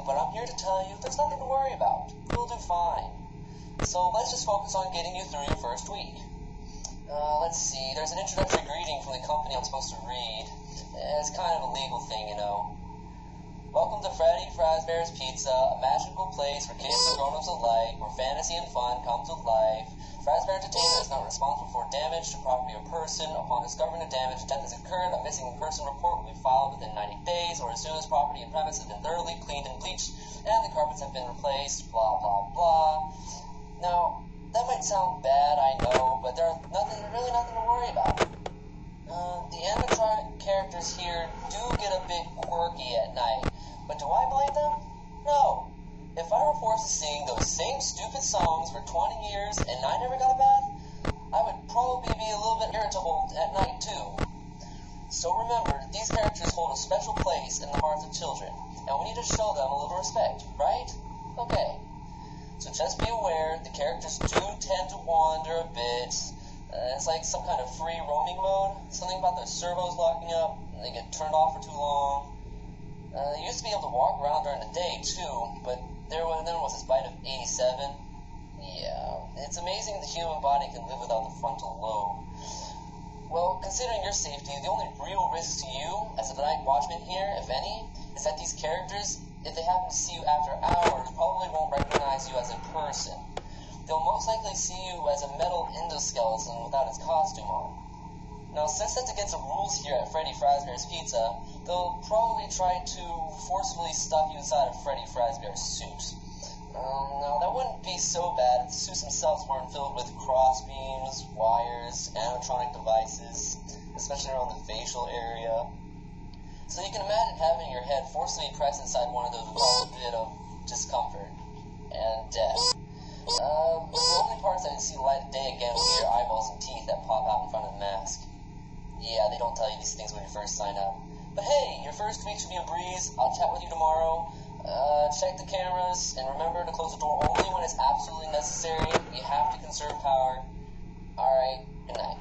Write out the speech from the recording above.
but I'm here to tell you there's nothing to worry about. You'll do fine. So let's just focus on getting you through your first week. Let's see, there's an introductory greeting from the company I'm supposed to read. It's kind of a legal thing, you know. Welcome to Freddy Fazbear's Pizza, a magical place for kids and grown-ups alike, where fantasy and fun come to life. Fazbear Entertainment is not responsible for damage to property or person. Upon discovering the damage, death has occurred, a missing person report will be filed within 90 days, or as soon as property and premise have been thoroughly cleaned and bleached, and the carpets have been replaced, blah, blah, blah. Now, that might sound bad, I know, but there's really nothing to worry about. The animatronic characters here do get a bit quirky at night, but do I blame them? No. If I were forced to sing those same stupid songs for 20 years and I never got a bath, I would probably be a little bit irritable at night too. So remember, these characters hold a special place in the hearts of children, and we need to show them a little respect, right? Okay. So just be aware, the characters do tend to wander a bit. It's like some kind of free roaming mode. Something about their servos locking up, and they get turned off for too long. They used to be able to walk around during the day too, but then was this bite of 87. Yeah, it's amazing the human body can live without the frontal lobe. Well, considering your safety, the only real risk to you, as a night watchman here, if any, is that these characters, if they happen to see you after hours, probably won't recognize you as a person. They'll most likely see you as a metal endoskeleton without its costume on. Now, since that's against the rules here at Freddy Fazbear's Pizza, they'll probably try to forcefully stuff you inside of Freddy Fazbear's suit. Now, that wouldn't be so bad if the suits themselves weren't filled with crossbeams, wires, animatronic devices, especially around the facial area. So you can imagine having your head forcibly pressed inside one of those would cause a bit of discomfort and death. But the only parts that you see the light of day again will be your eyeballs and teeth that pop out in front of the mask. Yeah, they don't tell you these things when you first sign up. But hey, your first week should be a breeze. I'll chat with you tomorrow. Check the cameras, and remember to close the door only when it's absolutely necessary. You have to conserve power. Alright, good night.